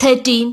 13।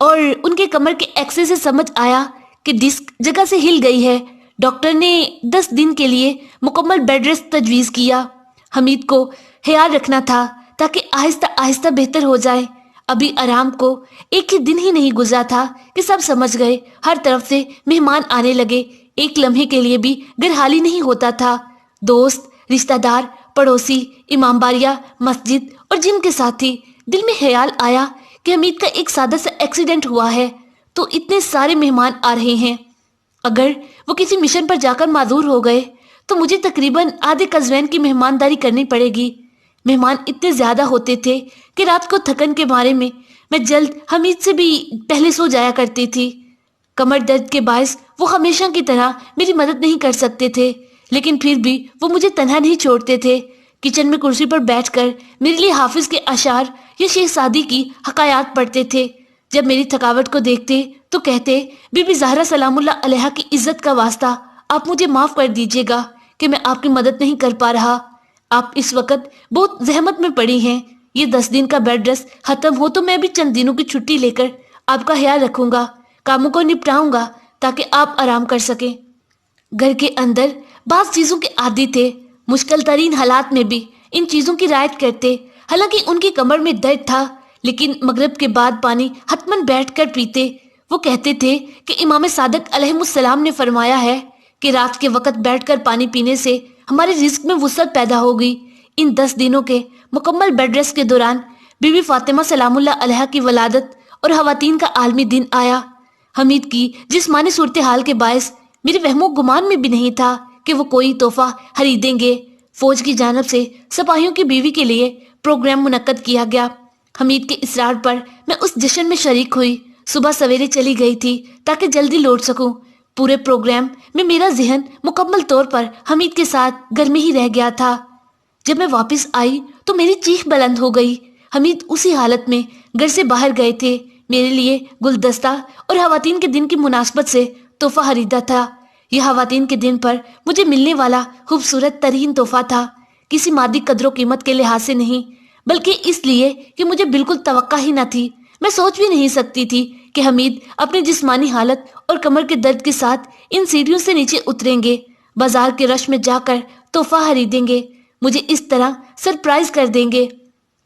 اور ان کے کمر کے ایکسرے سے سمجھ آیا کہ ڈسک جگہ سے ہل گئی ہے۔ ڈاکٹر نے 10 دن کے لیے مکمل بیڈ ریسٹ تجویز کیا۔ حمید کو خیال رکھنا تھا تاکہ آہستہ آہستہ بہتر ہو جائے۔ ابھی آرام کو ایک ہی دن ہی نہیں گزرا تھا کہ سب سمجھ گئے، ہر طرف سے مہمان آنے لگے، ایک لمحے کے لیے بھی گھر خالی نہیں ہوتا تھا۔ دوست، رشتہ دار، پڑوسی، امام باریہ، مسجد اور جم کے ساتھی۔ دل میں خیال آیا کہ حمید کا ایک سادہ سا ایکسیڈنٹ ہوا ہے تو اتنے سارے مہمان آ رہے ہیں، اگر وہ کسی مشن پر جا کر معذور ہو گئے تو مجھے تقریباً آدھے قزوین کی مہمانداری کرنی پڑے گی۔ مہمان اتنے زیادہ ہوتے تھے کہ رات کو تھکن کے مارے میں جلد حمید سے بھی پہلے سو جایا کرتی تھی۔ کمر درد کے باعث وہ ہمیشہ کی طرح میری مدد نہیں کر سکتے تھے، لیکن پھر بھی وہ مجھے تنہا نہیں چھوڑتے تھے۔ کچن میں کرسی پر بیٹھ کر میرے لیے حافظ کے اشعار یا شیخ سعدی کی حکایات پڑھتے تھے۔ جب میری تھکاوٹ کو دیکھتے تو کہتے، بی بی زہرا سلام اللہ علیہا کی عزت کا واسطہ آپ مجھے معاف کر دیجیے گا کہ میں آپ کی مدد نہیں کر پا رہا۔ آپ اس وقت بہت زحمت میں پڑی ہیں، یہ 10 دن کا بیڈ ریسٹ ختم ہو تو میں بھی چند دنوں کی چھٹی لے کر آپ کا خیال رکھوں گا، کاموں کو نپٹاؤں گا تاکہ آپ آرام کر سکیں۔ گھر کے اندر بعض چیزوں کے عادی تھے، مشکل ترین حالات میں بھی ان چیزوں کی رعایت کرتے۔ حالانکہ ان کی کمر میں درد تھا، لیکن مغرب کے بعد پانی حتماً بیٹھ کر پیتے۔ وہ کہتے تھے کہ امام صادق علیہ السلام نے فرمایا ہے کہ رات کے وقت بیٹھ کر پانی پینے سے ہمارے رزق میں وسعت پیدا ہوگی۔ ان 10 دنوں کے مکمل بیڈ ریسٹ کے دوران بی بی فاطمہ سلام اللہ علیہا کی ولادت اور خواتین کا عالمی دن آیا۔ حمید کی جسمانی صورتحال کے باعث میرے وہم و گمان میں بھی نہیں تھا کہ وہ کوئی تحفہ خریدیں گے۔ فوج کی جانب سے سپاہیوں کی بیوی کے لیے پروگرام منعقد کیا گیا۔ حمید کے اصرار پر میں اس جشن میں شریک ہوئی۔ صبح سویرے چلی گئی تھی تاکہ جلدی لوٹ سکوں۔ پورے پروگرام میں میرا ذہن مکمل طور پر حمید کے ساتھ گھر میں ہی رہ گیا تھا۔ جب میں واپس آئی تو میری چیخ بلند ہو گئی۔ حمید اسی حالت میں گھر سے باہر گئے تھے، میرے لیے گلدستہ اور خواتین کے دن کی مناسبت سے تحفہ خریدا تھا۔ یہ خواتین کے دن پر مجھے ملنے والا خوبصورت ترین تحفہ تھا، کسی مادی قدر و قیمت کے لحاظ سے نہیں، بلکہ اس لیے کہ مجھے بالکل توقع ہی نہ تھی، میں سوچ بھی نہیں سکتی تھی کہ حمید اپنی جسمانی حالت اور کمر کے درد کے ساتھ ان سیڑھیوں سے نیچے اتریں گے، بازار کے رش میں جا کر تحفہ خریدیں گے، مجھے اس طرح سرپرائز کر دیں گے۔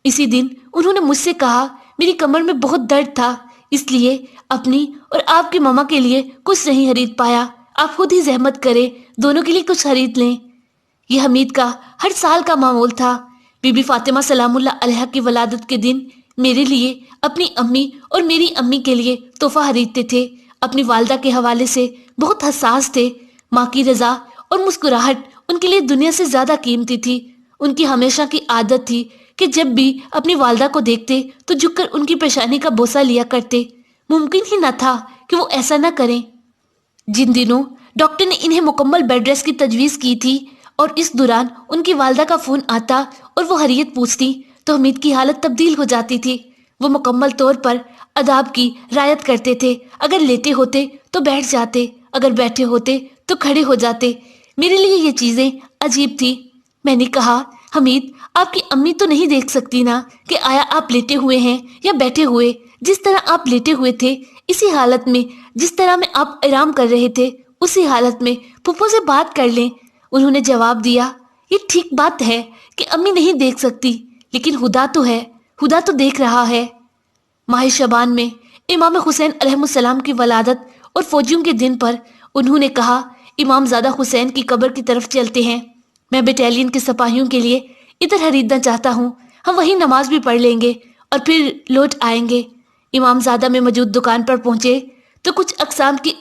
اسی دن انہوں نے مجھ سے کہا، میری کمر میں بہت درد تھا، اس لیے اپنی اور آپ کی ماما کے لیے کچھ نہیں خرید پایا، آپ خود ہی زحمت کریں، دونوں کے لیے کچھ خرید لیں۔ یہ حمید کا ہر سال کا معمول تھا۔ بی بی فاطمہ سلام اللہ علیہا کی ولادت کے دن میرے لیے، اپنی امی اور میری امی کے لیے تحفہ خریدتے تھے۔ اپنی والدہ کے حوالے سے بہت حساس تھے۔ ماں کی رضا اور مسکراہٹ ان کے لیے دنیا سے زیادہ قیمتی تھی۔ ان کی ہمیشہ کی عادت تھی کہ جب بھی اپنی والدہ کو دیکھتے تو جھک کر ان کی پیشانی کا بوسہ لیا کرتے۔ ممکن ہی نہ تھا کہ وہ ایسا نہ کریں۔ جن دنوں ڈاکٹر نے انہیں مکمل بیڈ ریسٹ کی تجویز کی تھی اور اس دوران ان کی والدہ کا فون آتا اور وہ خیریت پوچھتی تو حمید کی حالت تبدیل ہو جاتی تھی۔ وہ مکمل طور پر آداب کی رعایت کرتے تھے، اگر لیٹے ہوتے تو بیٹھ جاتے، اگر بیٹھے ہوتے تو کھڑے ہو جاتے۔ میرے لیے یہ چیزیں عجیب تھی۔ میں نے کہا، حمید آپ کی امی تو نہیں دیکھ سکتی نا کہ آیا آپ لیٹے ہوئے ہیں یا بیٹھے ہوئے؟ جس طرح آپ لیٹے ہوئے تھے اسی حالت میں، جس طرح میں آپ آرام کر رہے تھے اسی حالت میں پھپھو سے بات کر لیں۔ انہوں نے جواب دیا، یہ ٹھیک بات ہے کہ امی نہیں دیکھ سکتی، لیکن خدا تو ہے، خدا تو دیکھ رہا ہے۔ ماہ شعبان میں امام حسین علیہ السلام کی ولادت اور فوجیوں کے دن پر انہوں نے کہا، امام زادہ حسین کی قبر کی طرف چلتے ہیں، میں بٹالین کے سپاہیوں کے لیے ادھر خریدنا چاہتا ہوں، ہم وہیں نماز بھی پڑھ لیں گے اور پھر لوٹ آئیں گے۔ امام زادہ میں موجود دکان پر پہنچے تو کچھ اقسام کی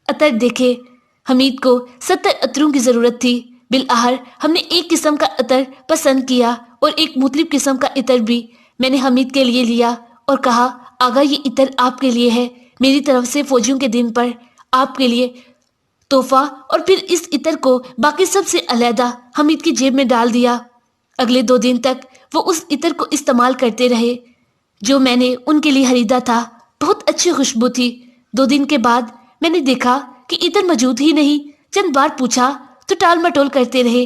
عطر دیکھے۔ حمید کو 70 عطروں کی ضرورت تھی۔ بالآخر ہم نے ایک قسم کا عطر پسند کیا اور ایک مختلف قسم کا عطر بھی میں نے حمید کے لیے لیا اور کہا، آغا یہ عطر آپ کے لیے ہے، میری طرف سے فوجیوں کے دن پر آپ کے لیے تحفہ، اور پھر اس عطر کو باقی سب سے علیحدہ حمید کی جیب میں ڈال دیا۔ اگلے 2 دن تک وہ اس عطر کو استعمال کرتے رہے جو میں نے ان کے لیے خریدا تھا۔ بہت اچھی خوشبو تھی۔ 2 دن کے بعد میں نے دیکھا کہ عطر موجود ہی نہیں۔ چند بار پوچھا تو ٹال مٹول کرتے رہے۔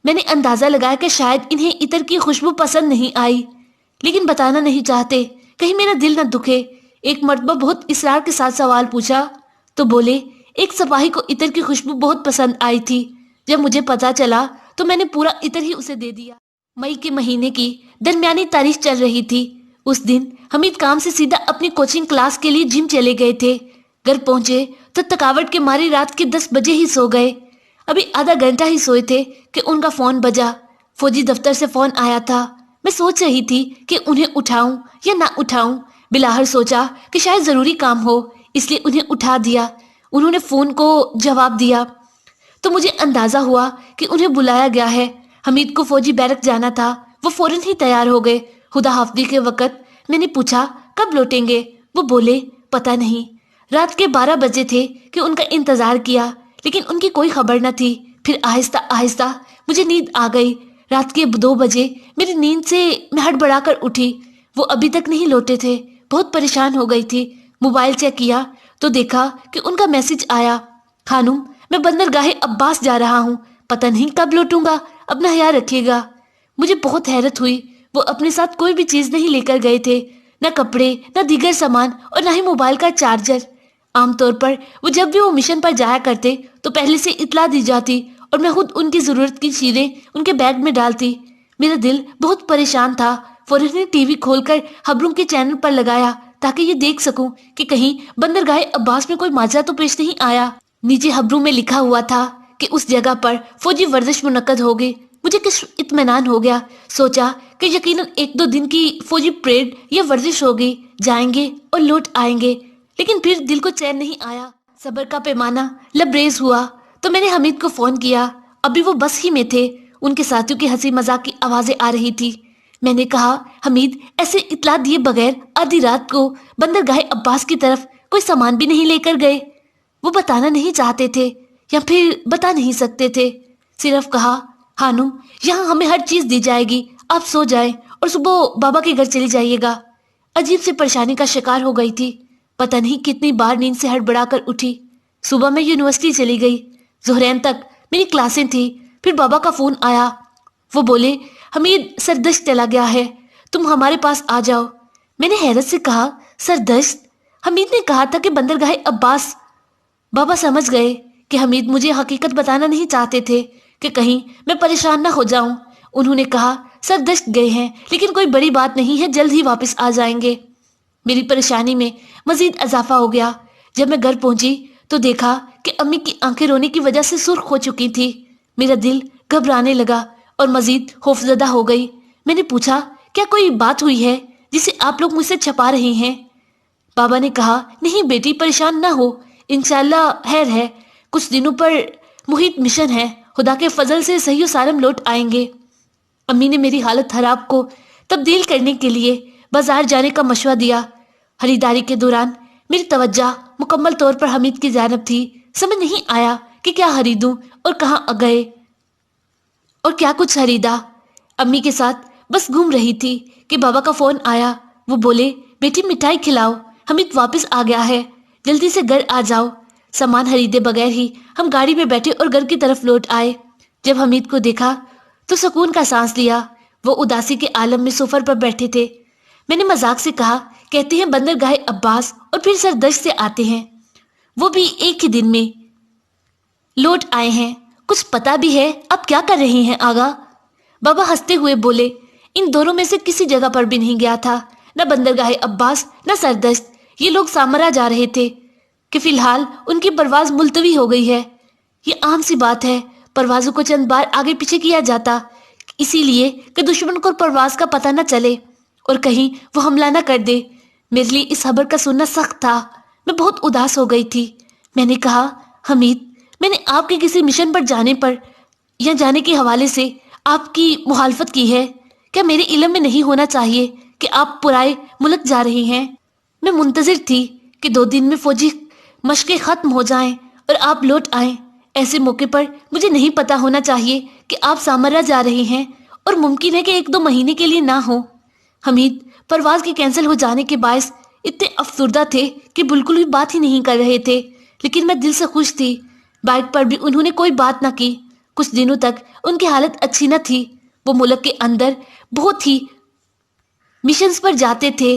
میں نے اندازہ لگایا کہ شاید انہیں عطر کی خوشبو پسند نہیں آئی، لیکن بتانا نہیں چاہتے، کہیں میرا دل نہ دکھے۔ ایک مرتبہ بہت اصرار کے ساتھ سوال پوچھا تو بولے ایک سپاہی کو عطر کی خوشبو بہت پسند آئی تھی، جب مجھے پتا چلا تو میں نے پورا عطر ہی اسے دے دیا۔ مئی کے مہینے کی درمیانی تاریخ چل رہی تھی۔ اس دن حمید کام سے سیدھا اپنی کوچنگ کلاس کے لیے جم چلے گئے تھے۔ گھر پہنچے تو تھکاوٹ کے مارے رات کے 10 بجے ہی سو گئے۔ ابھی آدھا گھنٹہ ہی سوئے تھے کہ ان کا فون بجا۔ فوجی دفتر سے فون آیا تھا۔ میں سوچ رہی تھی کہ انہیں اٹھاؤں یا نہ اٹھاؤں۔ بلاہر سوچا کہ شاید ضروری کام ہو، اس لیے انہیں اٹھا دیا۔ انہوں نے فون کو جواب دیا تو مجھے اندازہ ہوا کہ انہیں بلایا گیا ہے۔ حمید کو فوجی بیرک جانا تھا۔ وہ فوراً ہی تیار ہو گئے۔ خدا حافظی کے وقت میں نے پوچھا کب لوٹیں گے؟ وہ بولے پتہ نہیں۔ رات کے 12 بجے تھے کہ ان کا انتظار کیا، لیکن ان کی کوئی خبر نہ تھی۔ پھر آہستہ آہستہ مجھے نیند آ گئی۔ رات کے 2 بجے میری نیند سے میں ہڑبڑا کر اٹھی۔ وہ ابھی تک نہیں لوٹے تھے۔ بہت پریشان ہو گئی تھی۔ موبائل چیک کیا تو دیکھا کہ ان کا میسج آیا، خانم میں بندرگاہ عباس جا رہا ہوں، پتہ نہیں کب لوٹوں گا، اپنا خیال رکھیے گا۔ مجھے بہت حیرت ہوئی۔ وہ اپنے ساتھ کوئی بھی چیز نہیں لے کر گئے تھے، نہ کپڑے، نہ دیگر سامان، اور نہ ہی موبائل کا چارجر۔ عام طور پر جب بھی وہ مشن پر جایا کرتے تو پہلے سے اطلاع دی جاتی اور میں خود ان کی ضرورت کی چیزیں ان کے بیگ میں ڈالتی۔ میرا دل بہت پریشان تھا۔ فوراً نے ٹی وی کھول کر خبروں کے چینل پر لگایا تاکہ یہ دیکھ سکوں کہ کہیں بندرگاہ عباس میں کوئی ماجرا تو پیش نہیں آیا۔ نیچے خبروں میں لکھا ہوا تھا کہ اس جگہ پر فوجی ورزش منعقد ہوگی۔ مجھے کچھ اطمینان ہو گیا۔ سوچا کہ یقیناً 1-2 دن کی فوجی پریڈ یا ورزش ہوگی، جائیں گے اور لوٹ آئیں گے، لیکن پھر دل کو چین نہیں آیا۔ صبر کا پیمانہ لبریز ہوا تو میں نے حمید کو فون کیا۔ ابھی وہ بس ہی میں تھے۔ ان کے ساتھیوں کی ہنسی مذاق کی آوازیں آ رہی تھی۔ میں نے کہا حمید ایسے اطلاع دیے بغیر آدھی رات کو بندرگاہ عباس کی طرف کوئی سامان بھی نہیں لے کر گئے؟ وہ بتانا نہیں چاہتے تھے یا پھر بتا نہیں سکتے تھے، صرف کہا خانم یہاں ہمیں ہر چیز دی جائے گی، آپ سو جائیں اور صبح بابا کے گھر چلی جائیے گا۔ عجیب سے پریشانی کا شکار ہو گئی تھی۔ پتہ نہیں کتنی بار نیند سے ہڑبڑا کر اٹھی۔ صبح میں یونیورسٹی چلی گئی۔ ظہرین تک میری کلاسیں تھیں۔ پھر بابا کا فون آیا۔ وہ بولے حمید سردشت چلا گیا ہے، تم ہمارے پاس آ جاؤ۔ میں نے حیرت سے کہا سردشت؟ حمید نے کہا تھا کہ بندرگاہ عباس۔ بابا سمجھ گئے کہ حمید مجھے حقیقت بتانا نہیں چاہتے تھے کہ کہیں میں پریشان نہ ہو جاؤں۔ انہوں نے کہا سردشت گئے ہیں، لیکن کوئی بڑی بات نہیں ہے، جلد ہی واپس آ جائیں گے۔ میری پریشانی میں مزید اضافہ ہو گیا۔ جب میں گھر پہنچی تو دیکھا کہ امی کی آنکھیں رونے کی وجہ سے سرخ ہو چکی تھی۔ میرا دل گھبرانے لگا اور مزید خوفزدہ ہو گئی۔ میں نے پوچھا کیا کوئی بات ہوئی ہے جسے آپ لوگ مجھ سے چھپا رہے ہیں؟ بابا نے کہا نہیں بیٹی پریشان نہ ہو، انشاءاللہ خیر ہے، کچھ دنوں پر محیط مشن ہے، خدا کے فضل سے صحیح و سالم لوٹ آئیں گے۔ امی نے میری حالت خراب کو تبدیل کرنے کے لیے بازار جانے کا مشورہ دیا۔ خریداری کے دوران میری توجہ مکمل طور پر حمید کی جانب تھی۔ سمجھ نہیں آیا کہ کیا خریدوں اور کہاں گئے اور کیا کچھ خریدا۔ امی کے ساتھ بس گھوم رہی تھی کہ بابا کا فون آیا۔ وہ بولے بیٹی مٹھائی کھلاؤ، حمید واپس آ گیا ہے، جلدی سے گھر آ جاؤ۔ سامان خریدے بغیر ہی ہم گاڑی میں بیٹھے اور گھر کی طرف لوٹ آئے۔ جب حمید کو دیکھا تو سکون کا سانس لیا۔ وہ اداسی کے عالم میں سفر پر بیٹھے تھے۔ میں نے مذاق سے کہا کہتے ہیں بندرگاہ عباس اور پھر سردشت سے آتے ہیں، وہ بھی ایک ہی دن میں لوٹ آئے ہیں، کچھ پتا بھی ہے آپ کیا کر رہے ہیں آغا؟ بابا ہنستے ہوئے بولے ان دونوں میں سے کسی جگہ پر بھی نہیں گیا تھا، نہ بندرگاہ عباس نہ سردشت۔ یہ لوگ سامرا جا رہے تھے کہ فی الحال ان کی پرواز ملتوی ہو گئی ہے۔ یہ عام سی بات ہے، پروازوں کو چند بار آگے پیچھے کیا جاتا، اسی لیے کہ دشمن کو پرواز کا پتہ نہ چلے اور کہیں وہ حملہ نہ کر دے۔ میرے لیے اس خبر کا سننا سخت تھا۔ میں بہت اداس ہو گئی تھی۔ میں نے کہا حمید میں نے آپ کے کسی مشن پر جانے پر یا جانے کے حوالے سے آپ کی مخالفت کی ہے؟ کیا میرے علم میں نہیں ہونا چاہیے کہ آپ پرائے ملک جا رہی ہیں؟ میں منتظر تھی کہ 2 دن میں فوجی مشقیں ختم ہو جائیں اور آپ لوٹ آئیں۔ ایسے موقع پر مجھے نہیں پتا ہونا چاہیے کہ آپ سامرا جا رہے ہیں اور ممکن ہے کہ 1-2 مہینے کے لیے نہ ہو۔ حمید پرواز کے کینسل ہو جانے کے باعث اتنے افسردہ تھے کہ بالکل بھی بات ہی نہیں کر رہے تھے، لیکن میں دل سے خوش تھی۔ بائک پر بھی انہوں نے کوئی بات نہ کی۔ کچھ دنوں تک ان کی حالت اچھی نہ تھی۔ وہ ملک کے اندر بہت ہی مشنز پر جاتے تھے۔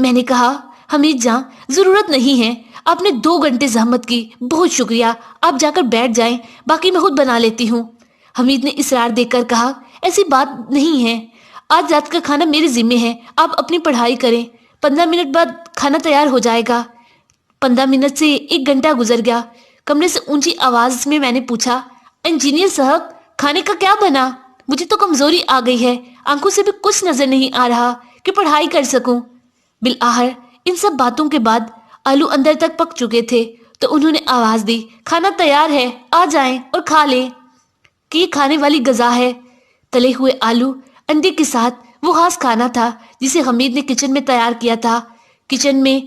میں نے کہا حمید جان ضرورت نہیں ہے, آپ نے 2 گھنٹے زحمت کی, بہت شکریہ, آپ جا کر بیٹھ جائیں, باقی میں خود بنا لیتی ہوں. حمید نے اصرار دیکھ کر کہا ایسی بات نہیں ہے, آج رات کا کھانا میرے ذمے ہے, آپ اپنی پڑھائی کریں, 15 منٹ بعد کھانا تیار ہو جائے گا. 15 منٹ سے 1 گھنٹہ گزر گیا. کمرے سے اونچی آواز میں نے پوچھا انجینئر صاحب کھانے کا کیا بنا؟ مجھے تو کمزوری آ گئی ہے, آنکھوں سے بھی کچھ نظر نہیں آ رہا کہ پڑھائی کر سکوں. بالآخر ان سب باتوں کے بعد آلو اندر تک پک چکے تھے تو انہوں نے آواز دی کھانا تیار ہے, آ جائیں اور کھا لیں. کہ یہ کھانے والی غذا ہے. تلے ہوئے آلو انڈے کے ساتھ وہ خاص کھانا تھا جسے حمید نے کچن میں تیار کیا تھا. کچن میں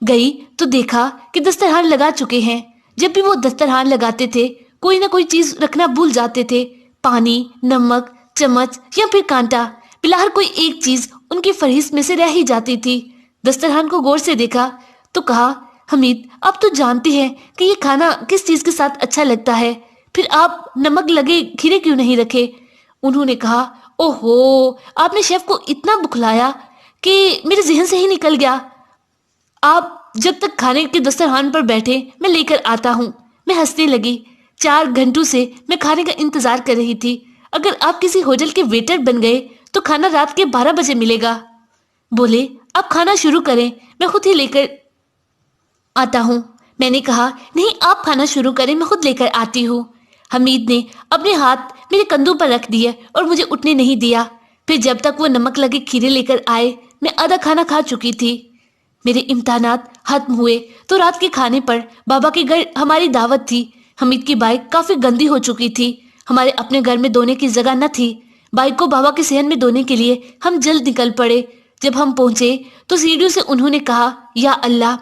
گئی تو دیکھا کہ دسترخوان لگا چکے ہیں. جب بھی وہ دسترخوان لگاتے تھے کوئی نہ کوئی چیز رکھنا بھول جاتے تھے, پانی, نمک, چمچ یا پھر کانٹا. بالآخر کوئی ایک چیز ان کی فہرست میں سے رہ ہی جاتی تھی. دسترخوان کو غور سے دیکھا تو کہا حمید آپ تو جانتے ہیں کہ یہ کھانا کس چیز کے ساتھ اچھا لگتا ہے, پھر آپ نمک لگے کھیرے کیوں نہیں رکھے؟ انہوں نے کہا اوہو, آپ نے شیف کو اتنا بکھلایا کہ میرے ذہن سے ہی نکل گیا. آپ جب تک کھانے کے دسترخوان پر بیٹھے میں لے کر آتا ہوں. میں ہنسنے لگی. 4 گھنٹوں سے میں کھانے کا انتظار کر رہی تھی. اگر آپ کسی ہوٹل کے ویٹر بن گئے تو کھانا رات کے 12 بجے ملے گا. بولے آپ کھانا شروع کریں, میں خود ہی لے کر آتا ہوں. میں نے کہا نہیں آپ کھانا شروع کریں, میں خود لے کر آتی ہوں. حمید نے اپنے ہاتھ میرے کندھوں پر رکھ دیے اور مجھے اٹھنے نہیں دیا. پھر جب تک وہ نمک لگے کھیرے لے کر آئے میں آدھا کھانا کھا چکی تھی. میرے امتحانات ختم ہوئے تو رات کے کھانے پر بابا کے گھر ہماری دعوت تھی. حمید کی بائک کافی گندی ہو چکی تھی. ہمارے اپنے گھر میں دھونے کی جگہ نہ تھی. بائک کو بابا کے صحن میں دھونے کے لیے ہم جلد نکل پڑے. جب ہم پہنچے تو سیڑھیوں سے انہوں نے کہا یا اللہ.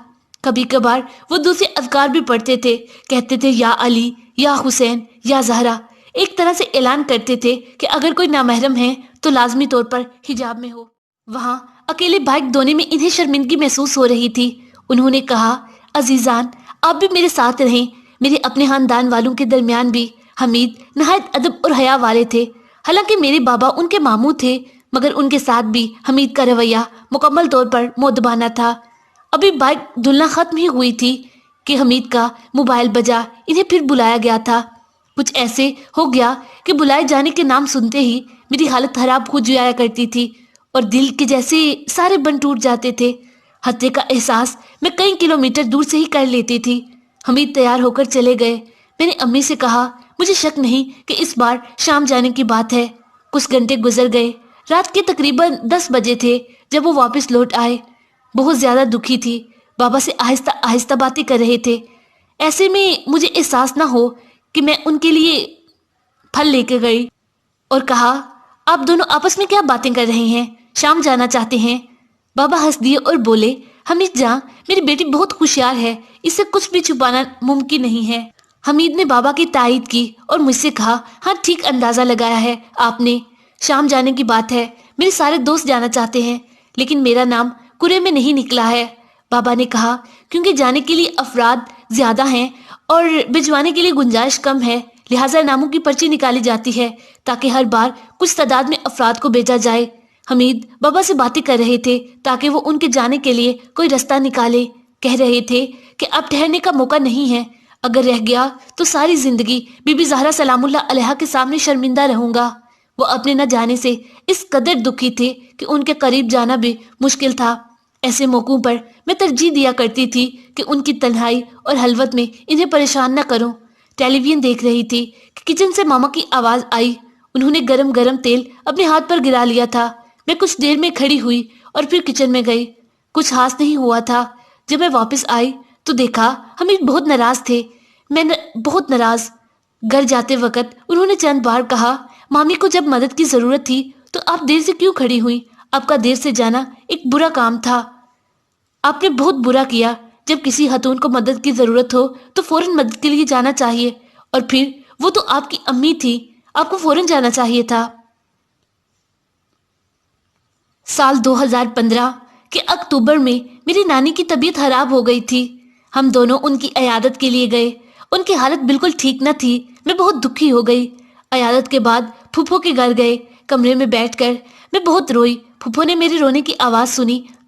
کبھی کبھار وہ دوسرے اذکار بھی پڑھتے تھے, کہتے تھے یا علی, یا حسین, یا زہرا. ایک طرح سے اعلان کرتے تھے کہ اگر کوئی نامحرم ہے تو لازمی طور پر حجاب میں ہو. وہاں اکیلے بائک دھونے میں انہیں شرمندگی محسوس ہو رہی تھی. انہوں نے کہا عزیزان آپ بھی میرے ساتھ رہیں. میرے اپنے خاندان والوں کے درمیان بھی حمید نہایت ادب اور حیا والے تھے. حالانکہ میرے بابا ان کے ماموں تھے مگر ان کے ساتھ بھی حمید کا رویہ مکمل طور پر مؤدبانہ تھا. ابھی بائک دھلنا ختم ہی ہوئی تھی کہ حمید کا موبائل بجا. انہیں پھر بلایا گیا تھا. کچھ ایسے ہو گیا کہ بلائے جانے کے نام سنتے ہی میری حالت خراب ہو جایا کرتی تھی اور دل کے جیسے سارے بند ٹوٹ جاتے تھے. خطرے کا احساس میں کئی کلومیٹر دور سے ہی کر لیتی تھی. حمید تیار ہو کر چلے گئے. میں نے امی سے کہا مجھے شک نہیں کہ اس بار شام جانے کی بات ہے. کچھ گھنٹے گزر گئے. رات کے تقریباً 10 بجے تھے جب وہ واپس لوٹ آئے. بہت زیادہ دکھی تھی. بابا سے آہستہ آہستہ باتیں کر رہے تھے. ایسے میں مجھے احساس نہ ہو کہ میں ان کے لیے پھل لے کے گئی اور کہا آپ دونوں آپس میں کیا باتیں کر رہے ہیں, شام جانا چاہتے ہیں؟ بابا ہنس دیے اور بولے حمید جان میری بیٹی بہت ہوشیار ہے, اس سے کچھ بھی چھپانا ممکن نہیں ہے. حمید نے بابا کی تائید کی اور مجھ سے کہا ہاں ٹھیک اندازہ لگایا ہے آپ نے, شام جانے کی بات ہے. میرے سارے دوست جانا چاہتے ہیں لیکن میرا نام کرے میں نہیں نکلا ہے. بابا نے کہا کیونکہ جانے کے لیے افراد زیادہ ہیں اور بھجوانے کے لیے گنجائش کم ہے, لہٰذا ناموں کی پرچی نکالی جاتی ہے تاکہ ہر بار کچھ تعداد میں افراد کو بھیجا جائے. حمید بابا سے باتیں کر رہے تھے تاکہ وہ ان کے جانے کے لیے کوئی رستہ نکالے. کہہ رہے تھے کہ اب ٹھہرنے کا موقع نہیں ہے, اگر رہ گیا تو ساری زندگی بی بی زہرا سلام اللہ علیہا کے سامنے شرمندہ رہوں گا. وہ اپنے نہ جانے سے اس قدر دکھی تھے کہ ان کے قریب جانا بھی مشکل تھا. ایسے موقعوں پر میں ترجیح دیا کرتی تھی کہ ان کی تنہائی اور حلوت میں انہیں پریشان نہ کروں. ٹیلی ویژن دیکھ رہی تھی کہ کچن سے ماما کی آواز آئی. انہوں نے گرم گرم تیل اپنے ہاتھ پر گرا لیا تھا. میں کچھ دیر میں کھڑی ہوئی اور پھر کچن میں گئی. کچھ خاص نہیں ہوا تھا. جب میں واپس آئی تو دیکھا حمید بہت ناراض تھے. بہت ناراض. گھر جاتے وقت انہوں نے چند بار کہا مامی کو جب مدد کی ضرورت تھی تو آپ دیر سے کیوں کھڑی ہوئی؟ آپ کا دیر سے جانا ایک برا کام تھا. آپ نے بہت برا کیا. جب کسی خاتون کو مدد کی ضرورت ہو تو فوراً مدد کے لیے جانا چاہیے, اور پھر وہ تو آپ کی امی تھی, آپ کو فوراً جانا چاہیے تھا. سال 2015 کے اکتوبر میں میری نانی کی طبیعت خراب ہو گئی تھی. ہم دونوں ان کی عیادت کے لیے گئے. ان کی حالت بالکل ٹھیک نہ تھی. میں بہت دکھی ہو گئی. عیادت کے بعد پھوپھو کے گھر گئے. کمرے میں بیٹھ کر میں بہت روئی. پھوپھو نے میرے رونے کی آواز سنی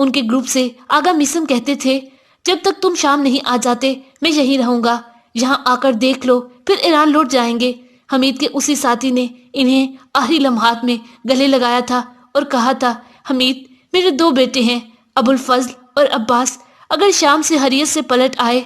ان کے گروپ سے آغا میسم کہتے تھے جب تک تم شام نہیں آ جاتے میں یہیں رہوں گا، یہاں آ کر دیکھ لو پھر ایران لوٹ جائیں گے۔ حمید کے اسی ساتھی نے انہیں آخری لمحات میں گلے لگایا تھا اور کہا تھا حمید میرے 2 بیٹے ہیں ابو الفضل اور عباس، اگر شام سے حریت سے پلٹ آئے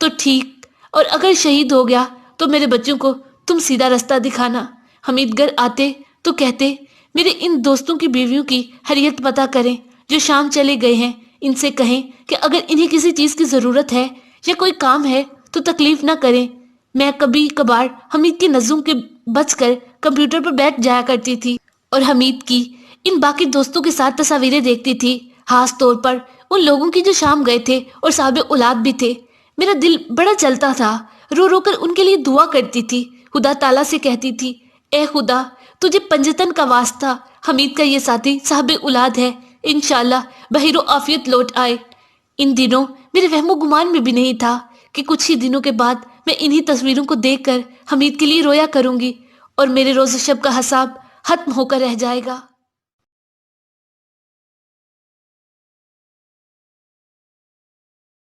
تو ٹھیک، اور اگر شہید ہو گیا تو میرے بچوں کو تم سیدھا رستہ دکھانا۔ حمید گھر آتے تو کہتے میرے ان دوستوں کی بیویوں کی حریت پتہ کریں جو شام چلے گئے ہیں، ان سے کہیں کہ اگر انہیں کسی چیز کی ضرورت ہے یا کوئی کام ہے تو تکلیف نہ کریں۔ میں کبھی کبھار حمید کی نظروں کے بچ کر کمپیوٹر پر بیٹھ جایا کرتی تھی اور حمید کی ان باقی دوستوں کے ساتھ تصاویریں دیکھتی تھی، خاص طور پر ان لوگوں کی جو شام گئے تھے اور صاحب اولاد بھی تھے۔ میرا دل بڑا چلتا تھا، رو رو کر ان کے لیے دعا کرتی تھی، خدا تعالیٰ سے کہتی تھی اے خدا تجھے پنجتن کا واسطہ حمید کا یہ ساتھی صاحب اولاد ہے، انشاءاللہ بخیر و عافیت لوٹ آئے۔ ان دنوں میرے وہم و گمان میں بھی نہیں تھا کہ کچھ ہی دنوں کے بعد میں انہی تصویروں کو دیکھ کر حمید کے لیے رویا کروں گی اور میرے روز شب کا حساب ختم ہو کر رہ جائے گا۔